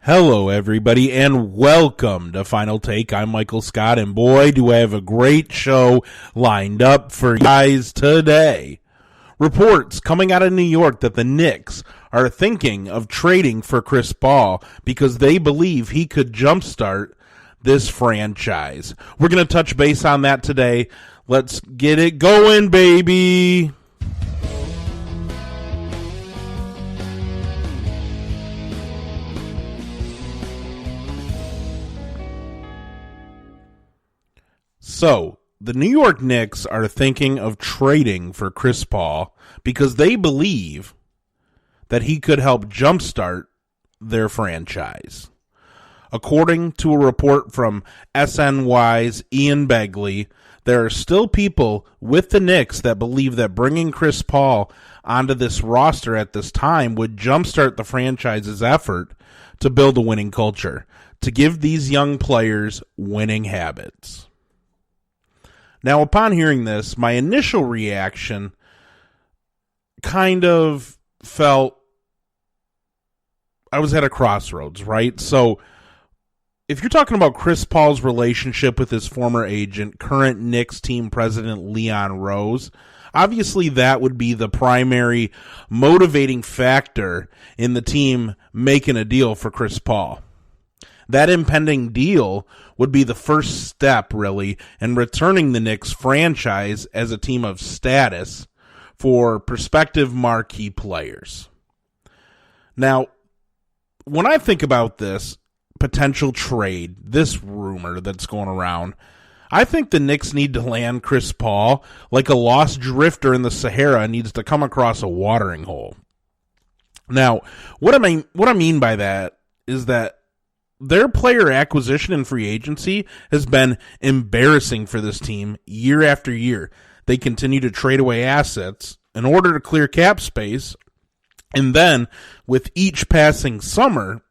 Hello, everybody, and welcome to Final Take. I'm Michael Scott, and boy, do I have a great show lined up for you guys today. Reports coming out of New York that the Knicks are thinking of trading for Chris Paul because they believe he could jumpstart this franchise. We're going to touch base on that today. Let's get it going, baby. So, the New York Knicks are thinking of trading for Chris Paul because they believe that he could help jumpstart their franchise. According to a report from SNY's Ian Begley, there are still people with the Knicks that believe that bringing Chris Paul onto this roster at this time would jumpstart the franchise's effort to build a winning culture, to give these young players winning habits. Now, upon hearing this, my initial reaction kind of felt I was at a crossroads, right? So, if you're talking about Chris Paul's relationship with his former agent, current Knicks team president Leon Rose, obviously that would be the primary motivating factor in the team making a deal for Chris Paul. That impending deal would be the first step, really, in returning the Knicks franchise as a team of status for prospective marquee players. Now, when I think about this potential trade, this rumor that's going around, I think the Knicks need to land Chris Paul like a lost drifter in the Sahara needs to come across a watering hole. Now, what I mean by that is that their player acquisition and free agency has been embarrassing for this team year after year. They continue to trade away assets in order to clear cap space, and then with each passing summer,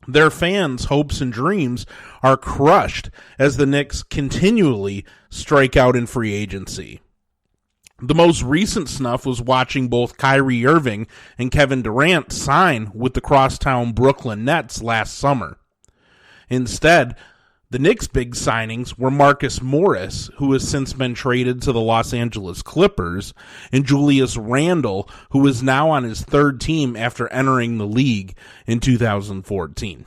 their fans' hopes and dreams are crushed as the Knicks continually strike out in free agency. The most recent snuff was watching both Kyrie Irving and Kevin Durant sign with the crosstown Brooklyn Nets last summer. Instead, the Knicks' big signings were Marcus Morris, who has since been traded to the Los Angeles Clippers, and Julius Randle, who is now on his third team after entering the league in 2014.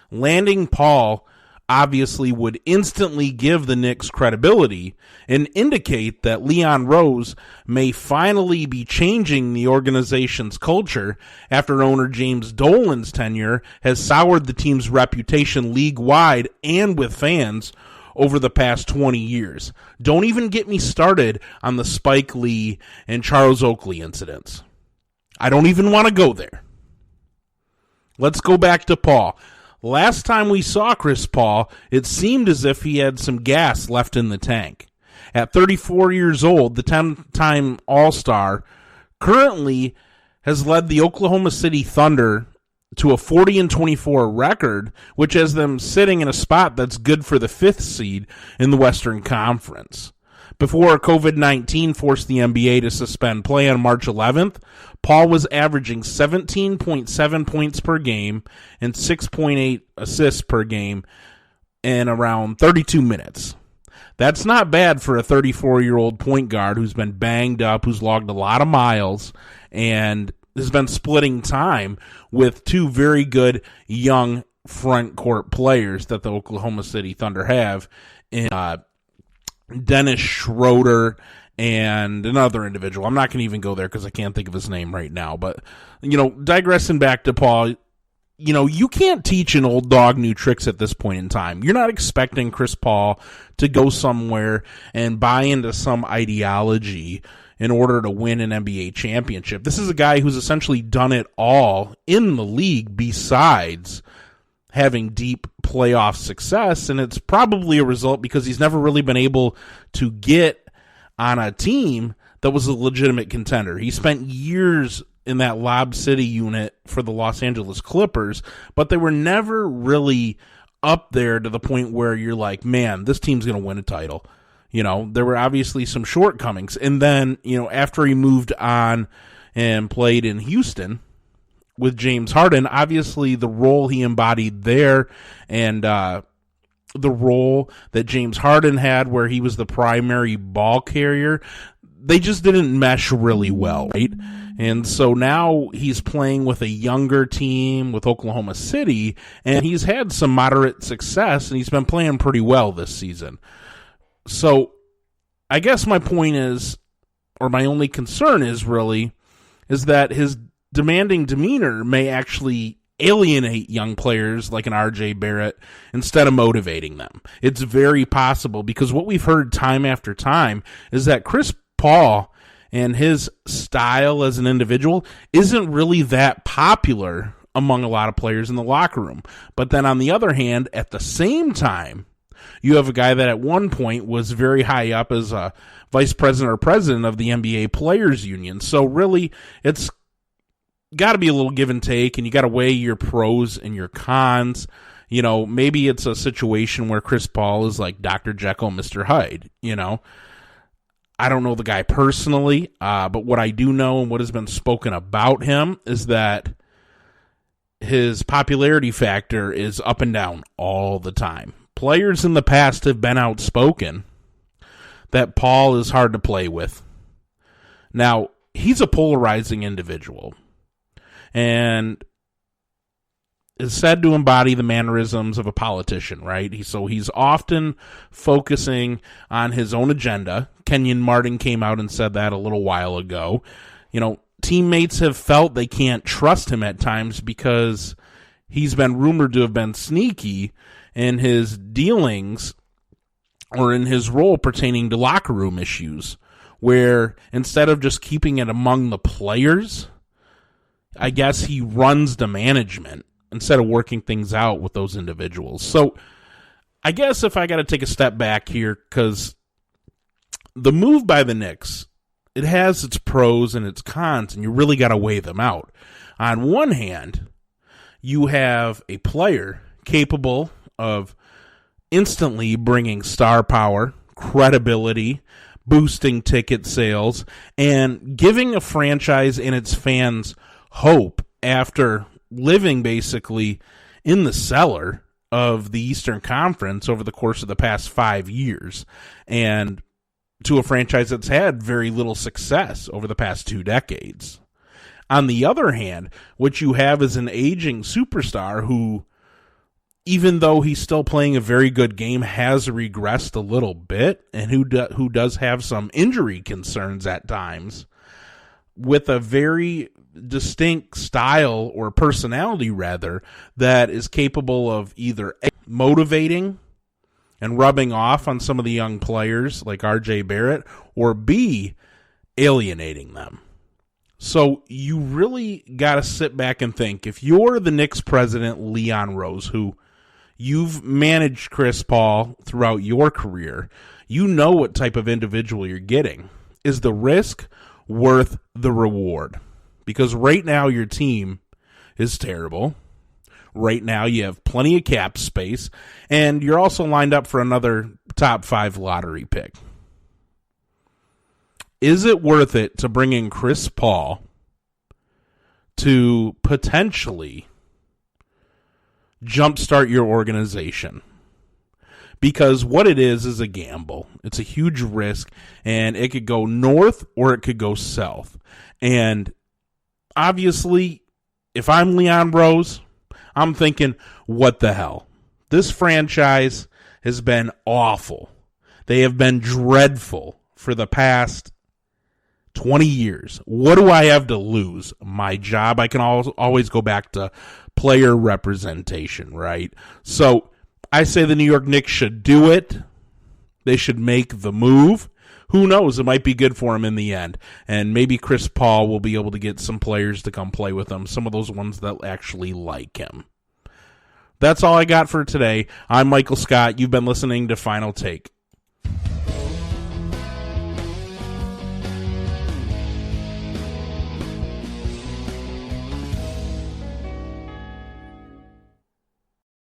Landing Paul obviously would instantly give the Knicks credibility and indicate that Leon Rose may finally be changing the organization's culture after owner James Dolan's tenure has soured the team's reputation league-wide and with fans over the past 20 years. Don't even get me started on the Spike Lee and Charles Oakley incidents. I don't even want to go there. Let's go back to Paul. Last time we saw Chris Paul, it seemed as if he had some gas left in the tank. At 34 years old, the 10-time All-Star currently has led the Oklahoma City Thunder to a 40-24 record, which has them sitting in a spot that's good for the 5th seed in the Western Conference. Before COVID-19 forced the NBA to suspend play on March 11th, Paul was averaging 17.7 points per game and 6.8 assists per game in around 32 minutes. That's not bad for a 34-year-old point guard who's been banged up, who's logged a lot of miles, and has been splitting time with two very good young front court players that the Oklahoma City Thunder have in Dennis Schroeder and another individual. I'm not going to even go there because I can't think of his name right now. But, digressing back to Paul, you can't teach an old dog new tricks at this point in time. You're not expecting Chris Paul to go somewhere and buy into some ideology in order to win an NBA championship. This is a guy who's essentially done it all in the league besides having deep playoff success, and it's probably a result because he's never really been able to get on a team that was a legitimate contender. He spent years in that Lob City unit for the Los Angeles Clippers, but they were never really up there to the point where you're like, man, this team's going to win a title. There were obviously some shortcomings. And then, after he moved on and played in Houston, with James Harden. Obviously, the role he embodied there and the role that James Harden had where he was the primary ball carrier, they just didn't mesh really well, right? And so now he's playing with a younger team with Oklahoma City, and he's had some moderate success, and he's been playing pretty well this season. So I guess my point is, or my only concern is really, is that his demanding demeanor may actually alienate young players like an RJ Barrett instead of motivating them. It's very possible, because what we've heard time after time is that Chris Paul and his style as an individual isn't really that popular among a lot of players in the locker room. But then on the other hand, at the same time, you have a guy that at one point was very high up as a vice president or president of the NBA Players Union. So really, it's got to be a little give and take, and you got to weigh your pros and your cons. You know, maybe it's a situation where Chris Paul is like Dr. Jekyll, Mr. Hyde, you know. I don't know the guy personally, but what I do know and what has been spoken about him is that his popularity factor is up and down all the time. Players in the past have been outspoken that Paul is hard to play with. Now, he's a polarizing individual and is said to embody the mannerisms of a politician, right? So he's often focusing on his own agenda. Kenyon Martin came out and said that a little while ago. You know, teammates have felt they can't trust him at times because he's been rumored to have been sneaky in his dealings or in his role pertaining to locker room issues, where instead of just keeping it among the players, I guess he runs the management instead of working things out with those individuals. So I guess if I got to take a step back here, because the move by the Knicks, it has its pros and its cons, and you really got to weigh them out. On one hand, you have a player capable of instantly bringing star power, credibility, boosting ticket sales, and giving a franchise and its fans hope after living basically in the cellar of the Eastern Conference over the course of the past 5 years, and to a franchise that's had very little success over the past 2 decades. On the other hand, what you have is an aging superstar who, even though he's still playing a very good game, has regressed a little bit, and who does have some injury concerns at times, with a very distinct style or personality, rather, that is capable of either motivating and rubbing off on some of the young players like RJ Barrett, or B, alienating them. So you really got to sit back and think, if you're the Knicks president, Leon Rose, who you've managed Chris Paul throughout your career, you know what type of individual you're getting. Is the risk worth the reward? Because right now your team is terrible. Right now you have plenty of cap space, and you're also lined up for another top 5 lottery pick. Is it worth it to bring in Chris Paul to potentially jumpstart your organization? Because what it is a gamble. It's a huge risk, and it could go north or it could go south. And obviously, if I'm Leon Rose, I'm thinking, what the hell? This franchise has been awful. They have been dreadful for the past 20 years. What do I have to lose? My job. I can always go back to player representation, right? So I say the New York Knicks should do it. They should make the move. Who knows? It might be good for him in the end. And maybe Chris Paul will be able to get some players to come play with him, some of those ones that actually like him. That's all I got for today. I'm Michael Scott. You've been listening to Final Take.